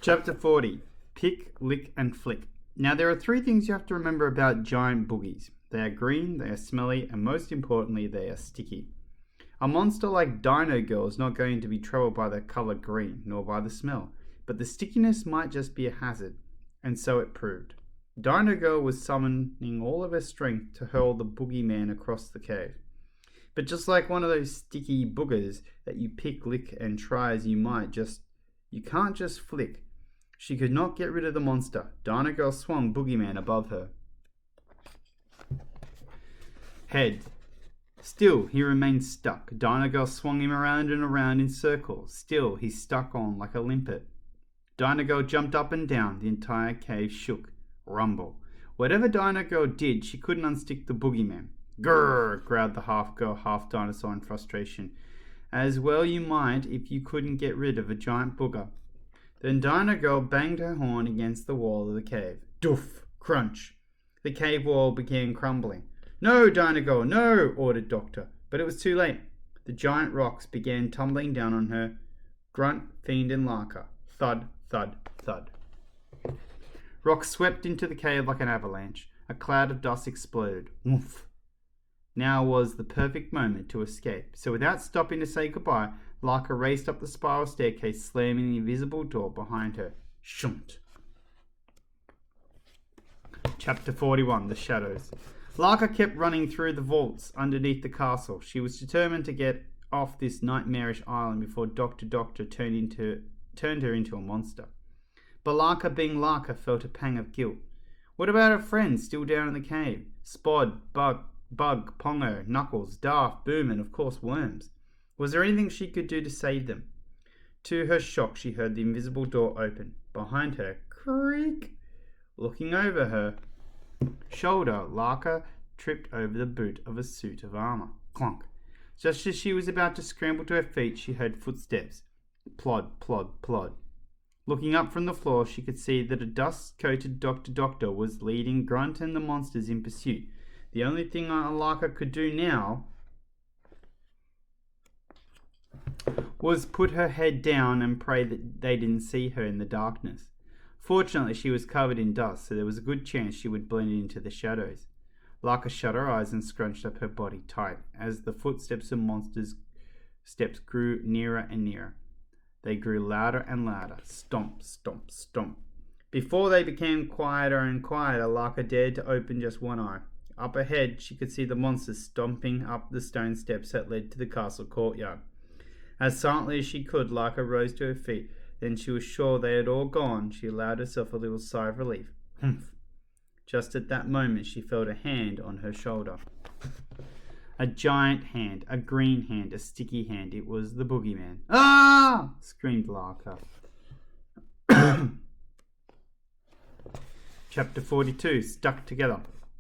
Chapter 40. Pick, Lick and Flick. Now there are three things you have to remember about giant boogies. They are green, they are smelly, and most importantly, they are sticky. A monster like Dino Girl is not going to be troubled by the colour green, nor by the smell, but the stickiness might just be a hazard, and so it proved. Dino Girl was summoning all of her strength to hurl the boogeyman across the cave. But just like one of those sticky boogers that you pick, lick, and try as you might, you can't just flick. She could not get rid of the monster. Dino Girl swung Boogeyman above her head. Still, he remained stuck. Dino Girl swung him around and around in circles. Still, he stuck on like a limpet. Dino Girl jumped up and down. The entire cave shook. Rumble. Whatever Dino Girl did, she couldn't unstick the Boogeyman. Grrr, growled the half-girl, half-dinosaur in frustration. As well you might if you couldn't get rid of a giant booger. Then Dino Girl banged her horn against the wall of the cave. Doof! Crunch! The cave wall began crumbling. No, Dino Girl, no! Ordered Doctor. But it was too late. The giant rocks began tumbling down on her. Grunt, Fiend, and Larka. Thud, thud, thud. Rocks swept into the cave like an avalanche. A cloud of dust exploded. Woof! Now was the perfect moment to escape. So without stopping to say goodbye, Larka raced up the spiral staircase, slamming the invisible door behind her. Shunt. Chapter 41. The Shadows. Larka kept running through the vaults underneath the castle. She was determined to get off this nightmarish island before Dr. Doctor turned her into a monster. But Larka, being Larka, felt a pang of guilt. What about her friends still down in the cave? Spod, Bug, Pongo, Knuckles, Daft, Boom, and of course Worms. Was there anything she could do to save them? To her shock, she heard the invisible door open. Behind her, creak! Looking over her shoulder, Larka tripped over the boot of a suit of armour. Clunk! Just as she was about to scramble to her feet, she heard footsteps. Plod, plod, plod. Looking up from the floor, she could see that a dust-coated Dr. Doctor was leading Grunt and the monsters in pursuit. The only thing Larka could do now was put her head down and pray that they didn't see her in the darkness. Fortunately, she was covered in dust, so there was a good chance she would blend into the shadows. Larka shut her eyes and scrunched up her body tight as the footsteps of monsters' steps grew nearer and nearer. They grew louder and louder. Stomp, stomp, stomp. Before they became quieter and quieter, Larka dared to open just one eye. Up ahead, she could see the monsters stomping up the stone steps that led to the castle courtyard. As silently as she could, Larka rose to her feet. Then she was sure they had all gone. She allowed herself a little sigh of relief. Humph! Just at that moment, she felt a hand on her shoulder. A giant hand, a green hand, a sticky hand. It was the Boogeyman. Ah! Screamed Larka. Chapter 42. Stuck Together.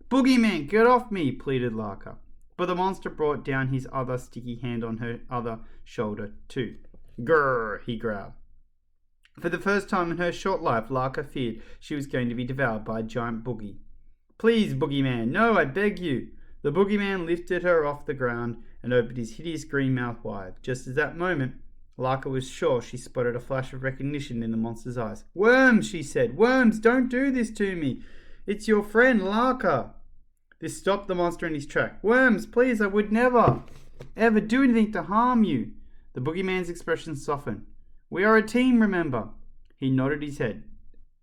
Boogeyman, get off me, pleaded Larka. But the monster brought down his other sticky hand on her other shoulder too. Grrr, he growled. For the first time in her short life, Larka feared she was going to be devoured by a giant boogie. Please, Boogeyman, no, I beg you. The Boogeyman lifted her off the ground and opened his hideous green mouth wide. Just at that moment, Larka was sure she spotted a flash of recognition in the monster's eyes. Worms, she said. Worms, don't do this to me. It's your friend, Larka. This stopped the monster in his track. Worms, please, I would never, ever do anything to harm you. The Boogeyman's expression softened. We are a team, remember. He nodded his head.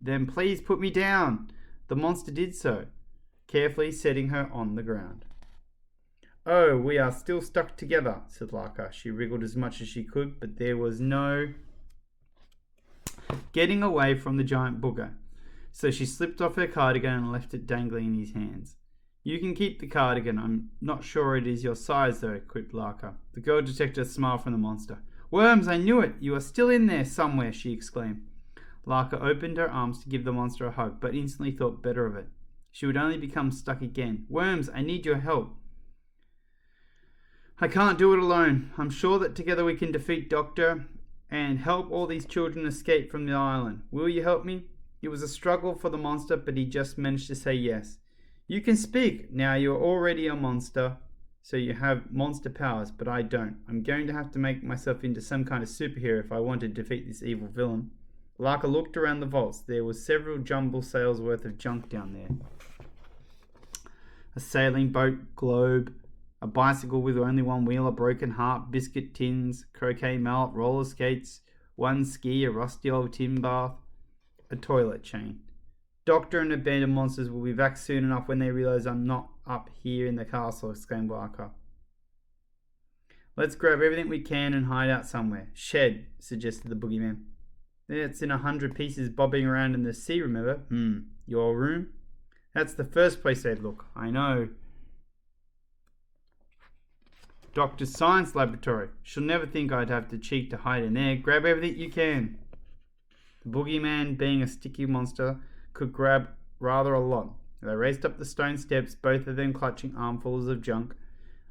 Then please put me down. The monster did so, carefully setting her on the ground. Oh, we are still stuck together, said Larka. She wriggled as much as she could, but there was no getting away from the giant booger. So she slipped off her cardigan and left it dangling in his hands. You can keep the cardigan. I'm not sure it is your size, though, quipped Larka. The girl detected a smile from the monster. Worms, I knew it. You are still in there somewhere, she exclaimed. Larka opened her arms to give the monster a hug, but instantly thought better of it. She would only become stuck again. Worms, I need your help. I can't do it alone. I'm sure that together we can defeat Doctor and help all these children escape from the island. Will you help me? It was a struggle for the monster, but he just managed to say yes. You can speak. Now you're already a monster, so you have monster powers, but I don't. I'm going to have to make myself into some kind of superhero if I want to defeat this evil villain. Larka looked around the vaults. There was several jumble sales worth of junk down there. A sailing boat, globe, a bicycle with only one wheel, a broken heart, biscuit tins, croquet mallet, roller skates, one ski, a rusty old tin bath, a toilet chain. Doctor and the band of monsters will be back soon enough when they realize I'm not up here in the castle, exclaimed Larka. Let's grab everything we can and hide out somewhere. Shed, suggested the boogeyman. It's in 100 pieces bobbing around in the sea, remember? Your room? That's the first place they'd look. I know. Doctor's science laboratory. She'll never think I'd have the cheek to hide in there. Grab everything you can. The boogeyman, being a sticky monster, could grab rather a lot. They raced up the stone steps, both of them clutching armfuls of junk.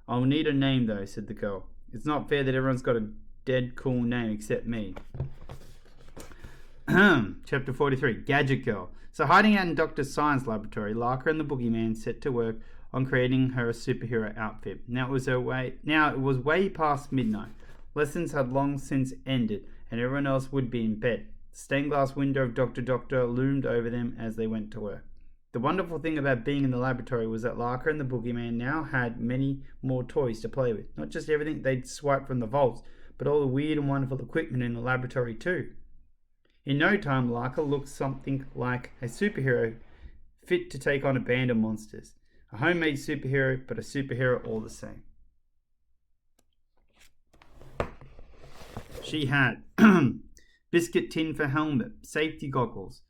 I'll need a name, though, said the girl. It's not fair that everyone's got a dead cool name except me. Chapter 43, Gadget Girl. So hiding out in Doctor's science laboratory, Larka and the boogeyman set to work on creating her a superhero outfit. Now it was way past midnight. Lessons had long since ended, and everyone else would be in bed. The stained glass window of Dr. Doctor loomed over them as they went to work. The wonderful thing about being in the laboratory was that Larka and the boogeyman now had many more toys to play with. Not just everything they'd swiped from the vaults, but all the weird and wonderful equipment in the laboratory too. In no time, Larka looked something like a superhero fit to take on a band of monsters. A homemade superhero, but a superhero all the same. She had biscuit tin for helmet, safety goggles,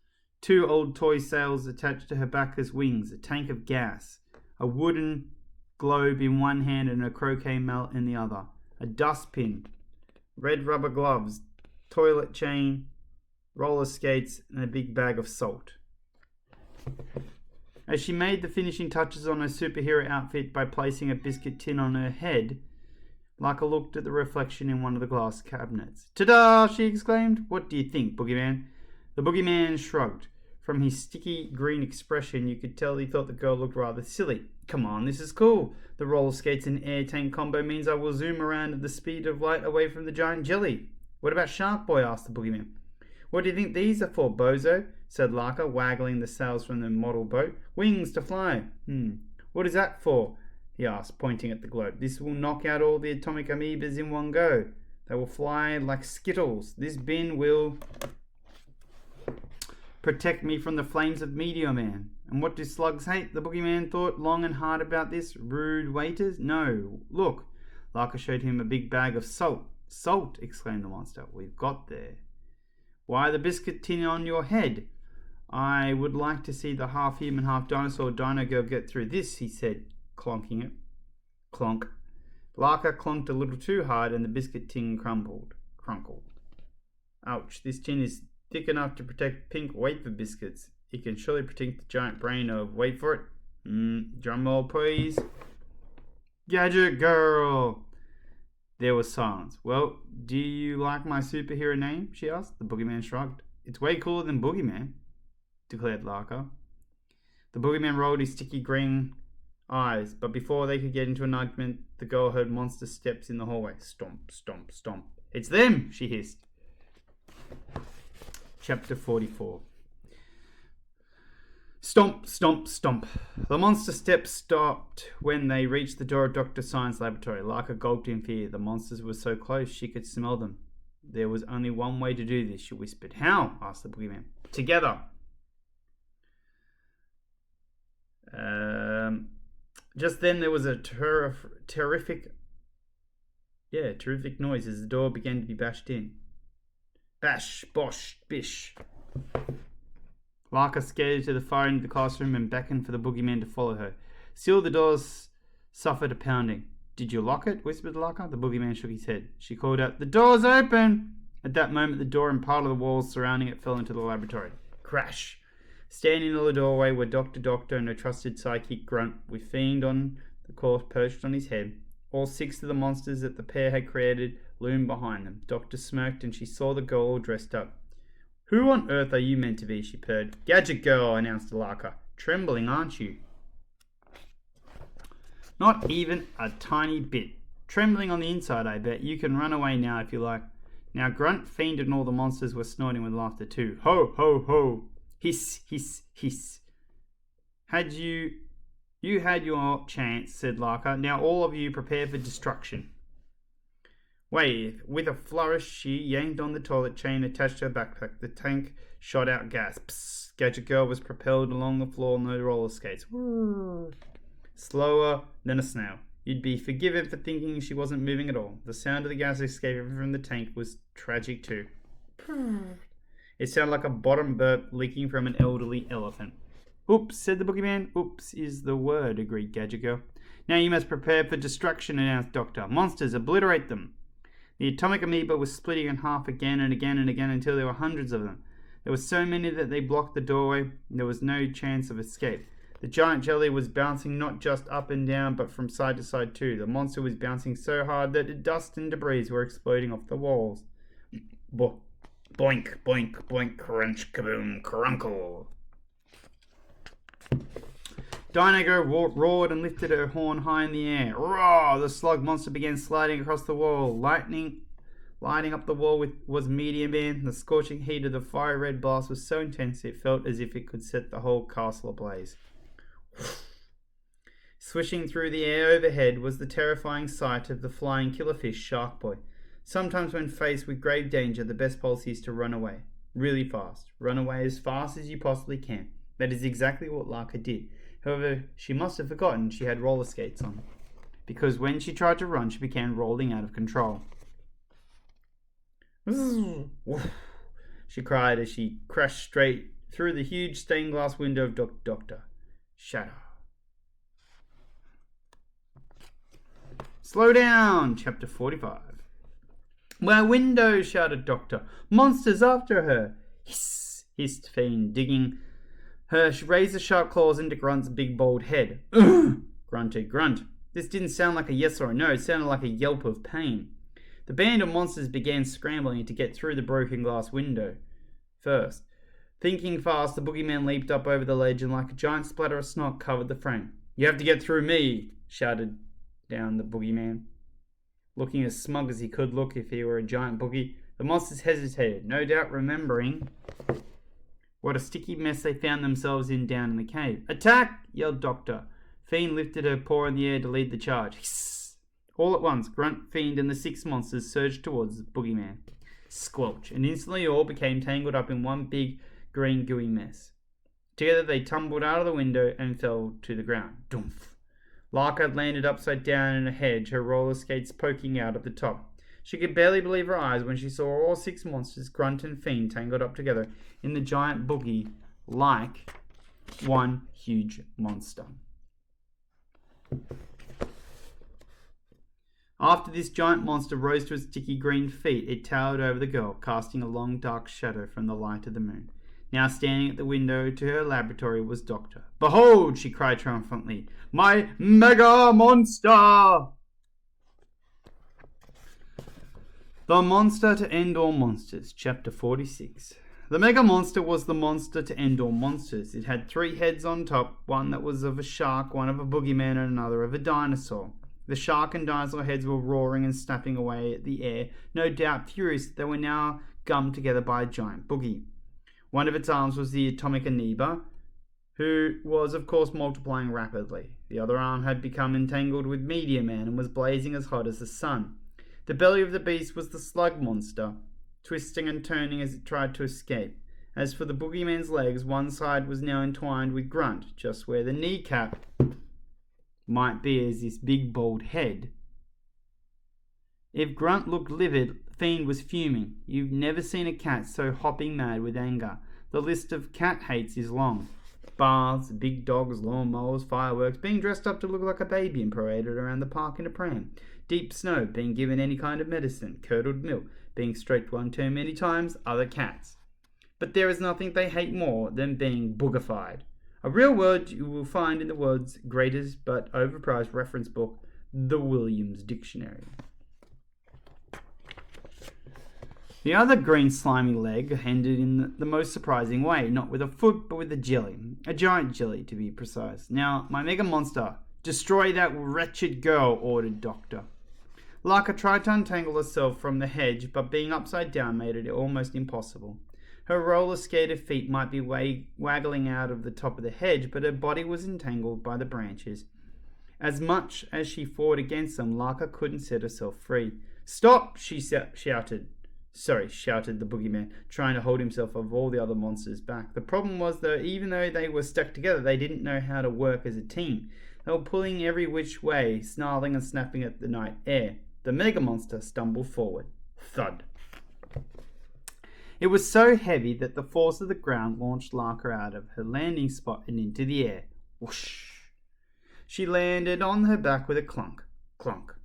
2 old toy sails attached to her back as wings, a tank of gas, a wooden globe in one hand and a croquet mallet in the other, a dustbin, red rubber gloves, toilet chain, roller skates, and a big bag of salt. As she made the finishing touches on her superhero outfit by placing a biscuit tin on her head, Larka looked at the reflection in one of the glass cabinets. Ta-da! She exclaimed. What do you think, boogeyman? The boogeyman shrugged. From his sticky green expression, you could tell he thought the girl looked rather silly. Come on, this is cool. The roller skates and air tank combo means I will zoom around at the speed of light away from the giant jelly. What about Shark Boy? Asked the boogeyman. What do you think these are for, bozo? Said Larka, waggling the sails from the model boat. Wings to fly. What is that for? He asked, pointing at the globe. This will knock out all the atomic amoebas in one go. They will fly like Skittles. This bin will protect me from the flames of Meteor Man. And what do slugs hate? The boogeyman thought long and hard about this. Rude waiters? No. Look. Larka showed him a big bag of salt. Salt, exclaimed the monster. We've got there. Why the biscuit tin on your head? I would like to see the half-human, half-dinosaur dino girl get through this, he said, clonking it. Clonk. Larka clonked a little too hard and the biscuit tin crumpled. Crunkled. Ouch, this tin is thick enough to protect pink wafer biscuits. It can surely protect the giant brain of, wait for it, drum roll please. Gadget Girl! There was silence. Well, do you like my superhero name? She asked. The boogeyman shrugged. It's way cooler than Boogeyman, declared Larka. The boogeyman rolled his sticky green eyes, but before they could get into an argument, the girl heard monster steps in the hallway. Stomp, stomp, stomp. It's them, she hissed. Chapter 44. Stomp, stomp, stomp. The monster steps stopped when they reached the door of Dr. Science laboratory. Larka gulped in fear. The monsters were so close she could smell them. There was only one way to do this, she whispered. How? Asked the boogeyman. Together. Just then there was a terrific noise as the door began to be bashed in. Bash, bosh, bish. Larka skated to the far end of the classroom and beckoned for the boogeyman to follow her. Still the doors suffered a pounding. Did you lock it? Whispered Larka. The boogeyman shook his head. She called out, The door's open! At that moment the door and part of the walls surrounding it fell into the laboratory. Crash! Standing in the doorway were Dr. Doctor and her trusted psychic Grunt, with Fiend on the course perched on his head. All 6 of the monsters that the pair had created loomed behind them. Doctor smirked and she saw the girl all dressed up. Who on earth are you meant to be? She purred. Gadget Girl, announced Larka. Trembling, aren't you? Not even a tiny bit. Trembling on the inside, I bet. You can run away now if you like. Now Grunt, Fiend, and all the monsters were snorting with laughter too. Ho, ho, ho! Hiss, hiss, hiss. You had your chance, said Larka. Now all of you prepare for destruction. With a flourish, she yanked on the toilet chain attached to her backpack. The tank shot out gas. Psst. Gadget Girl was propelled along the floor on the roller skates. Slower than a snail. You'd be forgiven for thinking she wasn't moving at all. The sound of the gas escaping from the tank was tragic too. It sounded like a bottom burp leaking from an elderly elephant. Oops, said the boogeyman. Oops is the word, agreed Gadget Girl. Now you must prepare for destruction, announced Doctor. Monsters, obliterate them. The atomic amoeba was splitting in half again and again and again until there were hundreds of them. There were so many that they blocked the doorway, and there was no chance of escape. The giant jelly was bouncing not just up and down, but from side to side too. The monster was bouncing so hard that the dust and debris were exploding off the walls. Boink, boink, boink, crunch, kaboom, crunkle. Dinago roared and lifted her horn high in the air. Roar! The slug monster began sliding across the wall. Lighting up the wall was Meteor Man. The scorching heat of the fire red blast was so intense it felt as if it could set the whole castle ablaze. Swishing through the air overhead was the terrifying sight of the flying killerfish Shark Boy. Sometimes when faced with grave danger, the best policy is to run away. Really fast. Run away as fast as you possibly can. That is exactly what Larka did. However, she must have forgotten she had roller skates on, because when she tried to run, she began rolling out of control. She cried as she crashed straight through the huge stained glass window of Doctor. Shadow. Slow down, Chapter 45. My window, shouted Doctor. Monsters after her. Hiss, hissed Fiend, digging her razor-sharp claws into Grunt's big bald head. Grunted Grunt. This didn't sound like a yes or a no, it sounded like a yelp of pain. The band of monsters began scrambling to get through the broken glass window. First, thinking fast, the boogeyman leaped up over the ledge and like a giant splatter of snot covered the frame. You have to get through me, shouted down the boogeyman. Looking as smug as he could look if he were a giant boogie, the monsters hesitated, no doubt remembering what a sticky mess they found themselves in down in the cave. Attack! Yelled Doctor. Fiend lifted her paw in the air to lead the charge. Hiss! All at once, Grunt, Fiend, and the 6 monsters surged towards the boogeyman. Squelch, and instantly all became tangled up in one big green gooey mess. Together they tumbled out of the window and fell to the ground. Dumph! Larka landed upside down in a hedge, her roller skates poking out at the top. She could barely believe her eyes when she saw all 6 monsters, Grunt and Fiend, tangled up together in the giant boogie like one huge monster. After this giant monster rose to its sticky green feet, it towered over the girl, casting a long dark shadow from the light of the moon. Now standing at the window to her laboratory was Doctor. Behold, she cried triumphantly, my mega monster! The Monster to End All Monsters, Chapter 46. The Mega Monster was the monster to end all monsters. It had 3 heads on top, one that was of a shark, one of a boogeyman, and another of a dinosaur. The shark and dinosaur heads were roaring and snapping away at the air, no doubt furious that they were now gummed together by a giant boogie. One of its arms was the atomic amoeba, who was of course multiplying rapidly. The other arm had become entangled with Meteor Man and was blazing as hot as the sun. The belly of the beast was the slug monster, twisting and turning as it tried to escape. As for the boogeyman's legs, one side was now entwined with Grunt, just where the kneecap might be as this big bald head. If Grunt looked livid, Fiend was fuming. You've never seen a cat so hopping mad with anger. The list of cat hates is long. Baths, big dogs, lawnmowers, fireworks, being dressed up to look like a baby and paraded around the park in a pram. Deep snow, being given any kind of medicine, curdled milk, being stroked one too many times, other cats. But there is nothing they hate more than being boogified. A real word you will find in the world's greatest but overpriced reference book, the Williams Dictionary. The other green slimy leg ended in the most surprising way, not with a foot but with a jelly. A giant jelly, to be precise. Now, my mega monster, destroy that wretched girl, ordered Doctor. Laka tried to untangle herself from the hedge, but being upside down made it almost impossible. Her roller-skated feet might be waggling out of the top of the hedge, but her body was entangled by the branches. As much as she fought against them, Laka couldn't set herself free. "Stop!" she shouted. Shouted the boogeyman, trying to hold himself of all the other monsters back. The problem was that even though they were stuck together, they didn't know how to work as a team. They were pulling every which way, snarling and snapping at the night air. The mega monster stumbled forward. Thud. It was so heavy that the force of the ground launched Laka out of her landing spot and into the air. Whoosh! She landed on her back with a clunk, clunk.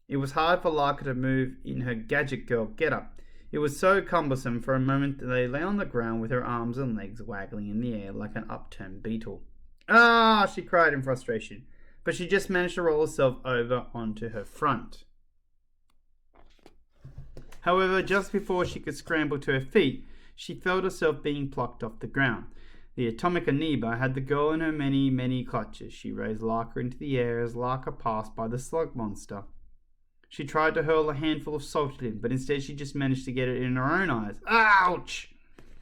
It was hard for Laka to move in her Gadget Girl get-up. It was so cumbersome for a moment that they lay on the ground with her arms and legs waggling in the air like an upturned beetle. "Ah!" she cried in frustration, but she just managed to roll herself over onto her front. However, just before she could scramble to her feet, she felt herself being plucked off the ground. The atomic amoeba had the girl in her many, many clutches. She raised Laka into the air as Laka passed by the slug monster. She tried to hurl a handful of salt at him, but instead she just managed to get it in her own eyes. Ouch!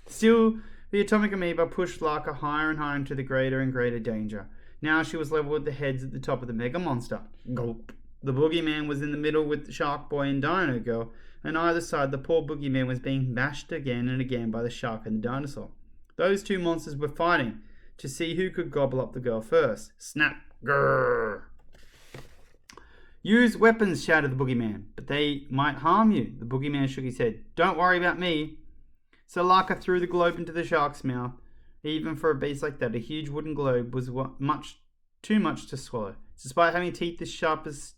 Still, the atomic amoeba pushed Laka higher and higher into the greater and greater danger. Now she was level with the heads at the top of the mega monster. Gulp! The boogeyman was in the middle with the Shark Boy and Dino Girl. On either side, the poor boogeyman was being bashed again and again by the shark and the dinosaur. Those two monsters were fighting to see who could gobble up the girl first. Snap! Grrr! "Use weapons," shouted the boogeyman, "but they might harm you." The boogeyman shook his head. "Don't worry about me." So Laka threw the globe into the shark's mouth. Even for a beast like that, a huge wooden globe was too much to swallow. Despite having teeth as sharp as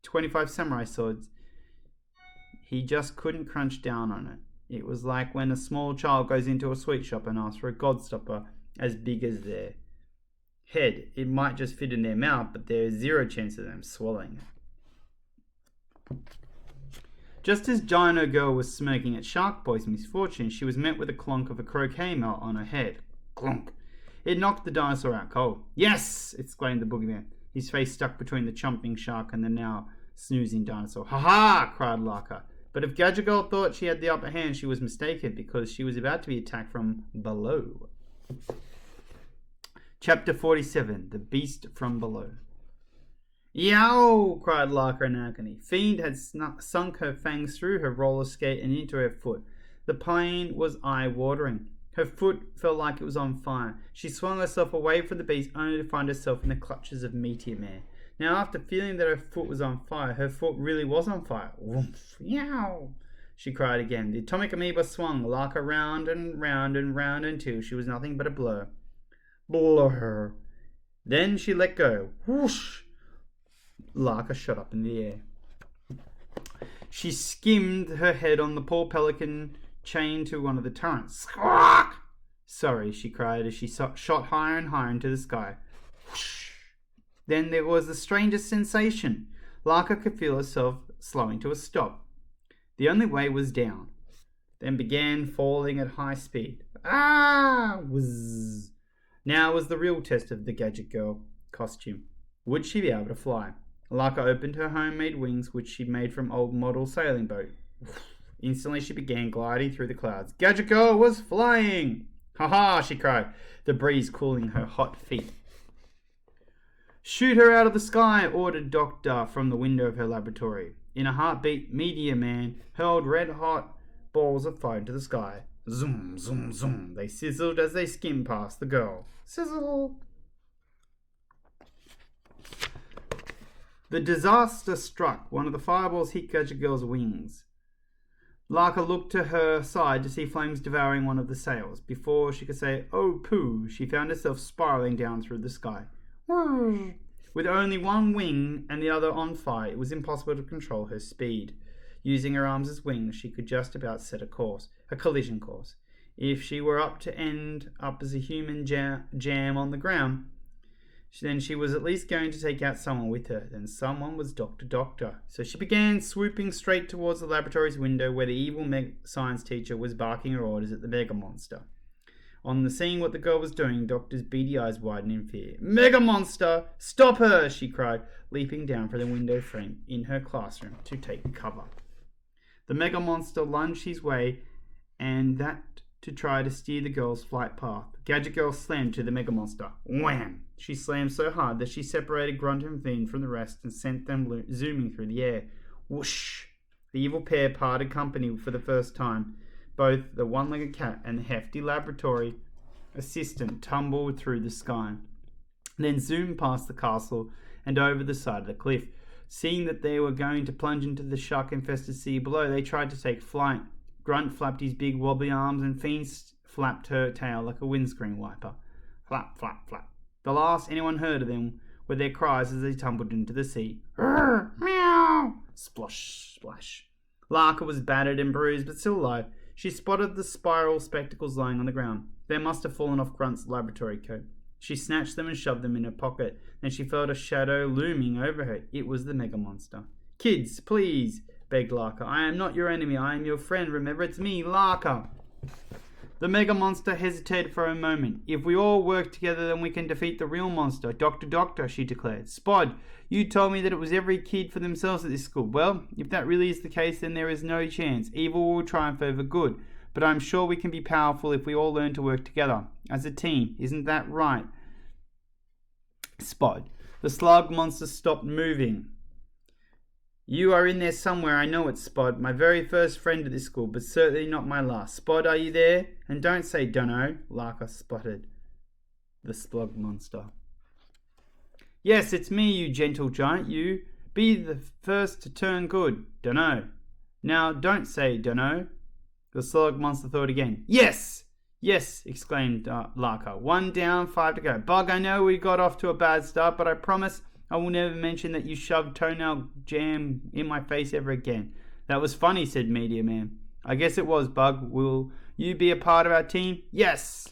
25 samurai swords, he just couldn't crunch down on it. It was like when a small child goes into a sweet shop and asks for a Godstopper as big as their head. It might just fit in their mouth, but there is zero chance of them swallowing it. Just as Dino Girl was smirking at Shark Boy's misfortune, she was met with a clonk of a croquet mallet on her head. Clonk! It knocked the dinosaur out cold. "Yes!" exclaimed the boogeyman, his face stuck between the chomping shark and the now snoozing dinosaur. "Ha ha!" cried Laka. But if Gadget Girl thought she had the upper hand, she was mistaken, because she was about to be attacked from below. Chapter 47. The Beast from Below. "Yow!" cried Laka in agony. Fiend had sunk her fangs through her roller skate and into her foot. The pain was eye-watering. Her foot felt like it was on fire. She swung herself away from the beast only to find herself in the clutches of Meteor Man. Now, after feeling that her foot was on fire, her foot really was on fire. "Woof! Yow!" she cried again. The atomic amoeba swung Laka round and round and round until she was nothing but a blur. Blur. Then she let go. Whoosh! Laka shot up in the air. She skimmed her head on the poor pelican chained to one of the turrets. Squawk! "Sorry," she cried as she shot higher and higher into the sky. Whoosh! Then there was the strangest sensation. Laka could feel herself slowing to a stop. The only way was down, then began falling at high speed. Ah! Whizz! Now was the real test of the Gadget Girl costume. Would she be able to fly? Laka opened her homemade wings, which she'd made from old model sailing boat. Instantly she began gliding through the clouds. Gadget Girl was flying! "Ha ha!" she cried, the breeze cooling her hot feet. "Shoot her out of the sky," ordered Doctor from the window of her laboratory. In a heartbeat, Meteor Man hurled red-hot balls of fire into the sky. Zoom, zoom, zoom. They sizzled as they skimmed past the girl. Sizzle! The disaster struck. One of the fireballs hit Gadget Girl's wings. Laka looked to her side to see flames devouring one of the sails. Before she could say, "Oh, pooh," she found herself spiraling down through the sky. With only one wing and the other on fire, it was impossible to control her speed. Using her arms as wings, she could just about set a collision course. If she were to end up as a human jam on the ground, then she was at least going to take out someone with her. Then someone was Doctor. So she began swooping straight towards the laboratory's window where the evil science teacher was barking her orders at the mega monster. On seeing what the girl was doing, Doctor's beady eyes widened in fear. Mega Monster! Stop her! She cried, leaping down from the window frame in her classroom to take cover. The Mega Monster lunged his way, and that to try to steer the girl's flight path. Gadget Girl slammed to the Mega Monster. Wham! She slammed so hard that she separated Grunt and Fiend from the rest and sent them zooming through the air. Whoosh! The evil pair parted company for the first time. Both the one-legged cat and the hefty laboratory assistant tumbled through the sky, then zoomed past the castle and over the side of the cliff. Seeing that they were going to plunge into the shark-infested sea below, they tried to take flight. Grunt flapped his big wobbly arms and Fiend flapped her tail like a windscreen wiper. Flap, flap, flap. The last anyone heard of them were their cries as they tumbled into the sea. Rrr, meow! Splosh, splash. Larka was battered and bruised, but still alive. She spotted the spiral spectacles lying on the ground. They must have fallen off Grunt's laboratory coat. She snatched them and shoved them in her pocket. Then she felt a shadow looming over her. It was the Mega Monster. Kids, please, begged Larka. I am not your enemy. I am your friend. Remember, it's me, Larka. The Mega Monster hesitated for a moment. If we all work together, then we can defeat the real monster. Doctor, she declared. Spod, you told me that it was every kid for themselves at this school. Well, if that really is the case, then there is no chance. Evil will triumph over good. But I'm sure we can be powerful if we all learn to work together. As a team. Isn't that right? Spod. The slug monster stopped moving. You are in there somewhere, I know it, Spod. My very first friend at this school, but certainly not my last. Spod, are you there? And don't say dunno, Larka spotted the slug monster. Yes, it's me, you gentle giant, you. Be the first to turn good. Dunno. Now, don't say dunno. The slug monster thought again. Yes! Yes, exclaimed Larka. 1 down, 5 to go. Bug, I know we got off to a bad start, but I promise I will never mention that you shoved toenail jam in my face ever again. That was funny, said Meteor Man. I guess it was, Bug. Will you be a part of our team? Yes!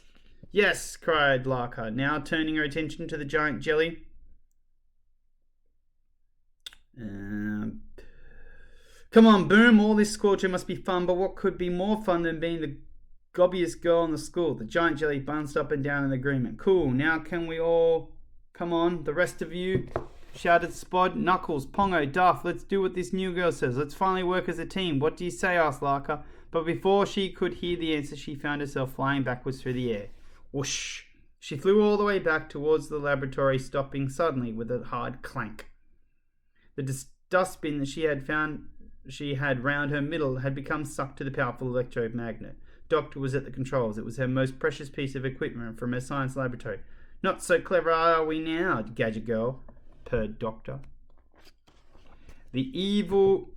Yes, cried Larka, now turning her attention to the giant jelly. Come on, Boom, all this scorcher must be fun, but what could be more fun than being the gobbiest girl in the school? The giant jelly bounced up and down in agreement. Cool, now can we all... Come on, the rest of you, shouted Spod. Knuckles, Pongo, Duff, let's do what this new girl says. Let's finally work as a team. What do you say, asked Larka. But before she could hear the answer, she found herself flying backwards through the air. Whoosh! She flew all the way back towards the laboratory, stopping suddenly with a hard clank. The dustbin that she had round her middle had become sucked to the powerful electromagnet. Doctor was at the controls. It was her most precious piece of equipment from her science laboratory. Not so clever are we now, Gadget Girl, purred Doctor. The evil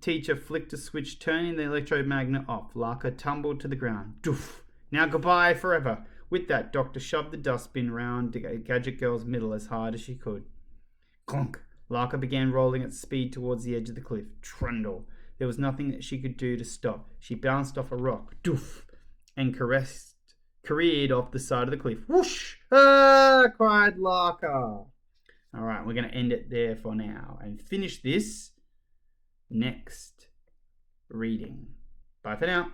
teacher flicked a switch, turning the electromagnet off. Larka tumbled to the ground. Doof! Now goodbye forever. With that, Doctor shoved the dustbin round Gadget Girl's middle as hard as she could. Clunk! Larka began rolling at speed towards the edge of the cliff. Trundle! There was nothing that she could do to stop. She bounced off a rock. Doof! And careered off the side of the cliff. Whoosh! Ah! Cried Larka. Alright, we're going to end it there for now and finish this next reading. Bye for now.